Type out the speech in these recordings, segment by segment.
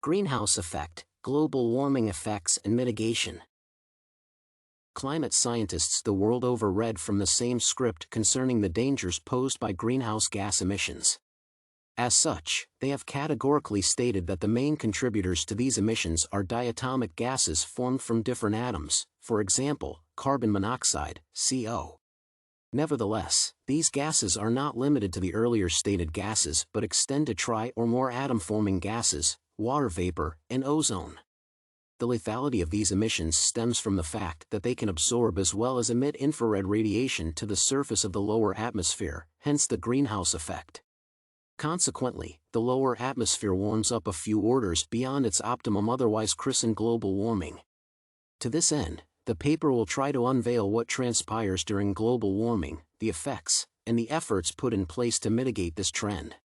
Greenhouse effect, global warming effects and mitigation. Climate scientists the world over read from the same script concerning the dangers posed by greenhouse gas emissions. As such, they have categorically stated that the main contributors to these emissions are diatomic gases formed from different atoms, for example, carbon monoxide, CO. Nevertheless, these gases are not limited to the earlier stated gases but extend to tri- or more atom-forming gases, water vapor, and ozone. The lethality of these emissions stems from the fact that they can absorb as well as emit infrared radiation to the surface of the lower atmosphere, hence the greenhouse effect. Consequently, the lower atmosphere warms up a few orders beyond its optimum, otherwise christened global warming. To this end, the paper will try to unveil what transpires during global warming, the effects, and the efforts put in place to mitigate this trend.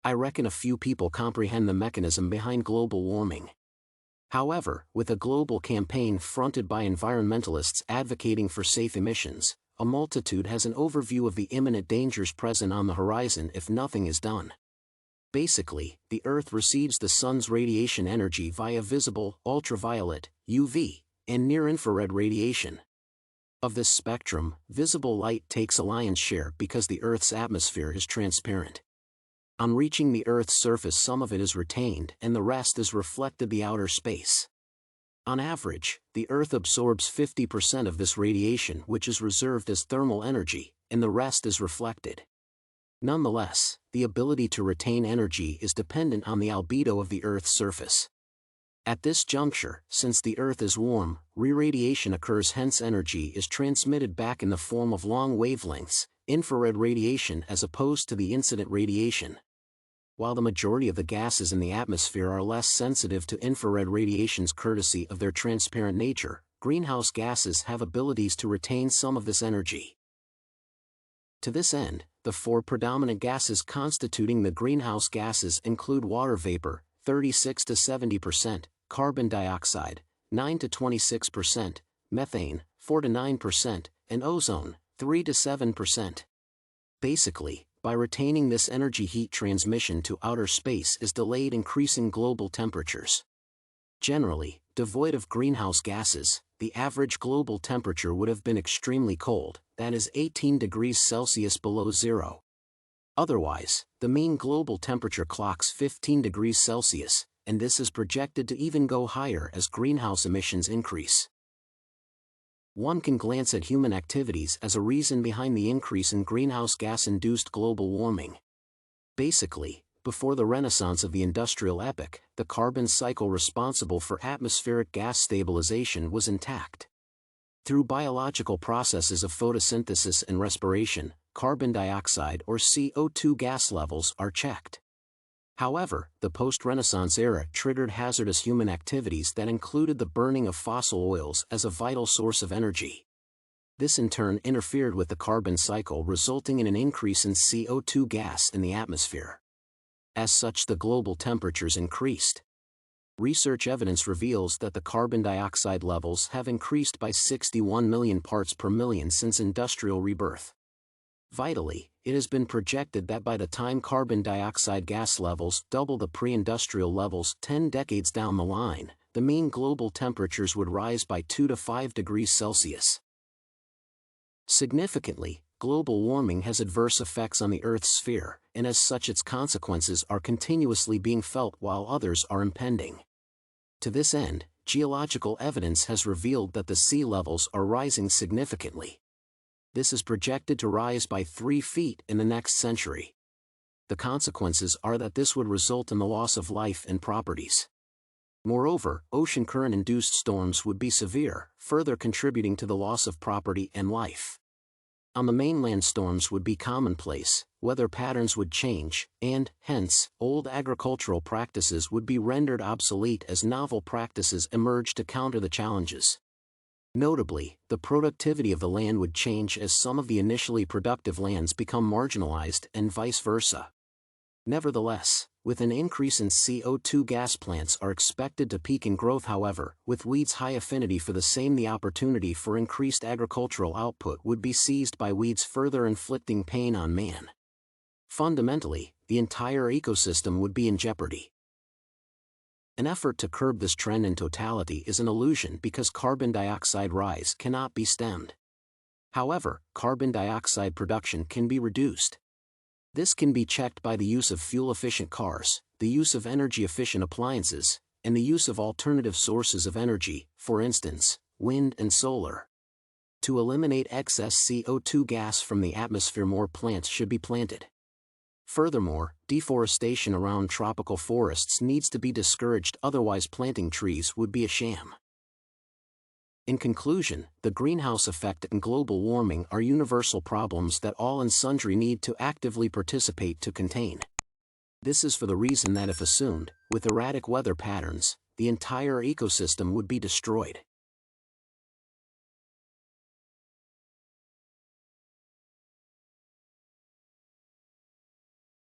I reckon a few people comprehend the mechanism behind global warming. However, with a global campaign fronted by environmentalists advocating for safe emissions, a multitude has an overview of the imminent dangers present on the horizon if nothing is done. Basically, the Earth receives the sun's radiation energy via visible, ultraviolet, UV, and near-infrared radiation. Of this spectrum, visible light takes a lion's share because the Earth's atmosphere is transparent. On reaching the Earth's surface, some of it is retained and the rest is reflected to outer space. On average, the Earth absorbs 50% of this radiation, which is reserved as thermal energy, and the rest is reflected. Nonetheless, the ability to retain energy is dependent on the albedo of the Earth's surface. At this juncture, since the Earth is warm, re-radiation occurs, hence energy is transmitted back in the form of long wavelengths, infrared radiation as opposed to the incident radiation. While the majority of the gases in the atmosphere are less sensitive to infrared radiations courtesy of their transparent nature, greenhouse gases have abilities to retain some of this energy. To this end, the four predominant gases constituting the greenhouse gases include water vapor, 36 to 70%, carbon dioxide, 9 to 26%, methane, 4 to 9%, and ozone, 3 to 7%. Basically, by retaining this energy, heat transmission to outer space is delayed, increasing global temperatures. Generally, devoid of greenhouse gases, the average global temperature would have been extremely cold, that is 18 degrees Celsius below zero. Otherwise, the mean global temperature clocks 15 degrees Celsius, and this is projected to even go higher as greenhouse emissions increase. One can glance at human activities as a reason behind the increase in greenhouse gas-induced global warming. Basically, before the renaissance of the industrial epoch, the carbon cycle responsible for atmospheric gas stabilization was intact. Through biological processes of photosynthesis and respiration, carbon dioxide or CO2 gas levels are checked. However, the post-Renaissance era triggered hazardous human activities that included the burning of fossil oils as a vital source of energy. This in turn interfered with the carbon cycle, resulting in an increase in CO2 gas in the atmosphere. As such, the global temperatures increased. Research evidence reveals that the carbon dioxide levels have increased by 61 million parts per million since industrial rebirth. Vitally, it has been projected that by the time carbon dioxide gas levels double the pre-industrial levels 10 decades down the line, the mean global temperatures would rise by 2 to 5 degrees Celsius. Significantly, global warming has adverse effects on the Earth's sphere, and as such its consequences are continuously being felt while others are impending. To this end, geological evidence has revealed that the sea levels are rising significantly. This is projected to rise by 3 feet in the next century. The consequences are that this would result in the loss of life and properties. Moreover, ocean current-induced storms would be severe, further contributing to the loss of property and life. On the mainland, storms would be commonplace, weather patterns would change, and, hence, old agricultural practices would be rendered obsolete as novel practices emerge to counter the challenges. Notably, the productivity of the land would change as some of the initially productive lands become marginalized and vice versa. Nevertheless, with an increase in CO2 gas, plants are expected to peak in growth. However, with weeds high affinity for the same, the opportunity for increased agricultural output would be seized by weeds, further inflicting pain on man. Fundamentally, the entire ecosystem would be in jeopardy. An effort to curb this trend in totality is an illusion because carbon dioxide rise cannot be stemmed. However, carbon dioxide production can be reduced. This can be checked by the use of fuel-efficient cars, the use of energy-efficient appliances, and the use of alternative sources of energy, for instance, wind and solar. To eliminate excess CO2 gas from the atmosphere, more plants should be planted. Furthermore, deforestation around tropical forests needs to be discouraged, otherwise planting trees would be a sham. In conclusion, the greenhouse effect and global warming are universal problems that all and sundry need to actively participate to contain. This is for the reason that if assumed, with erratic weather patterns, the entire ecosystem would be destroyed.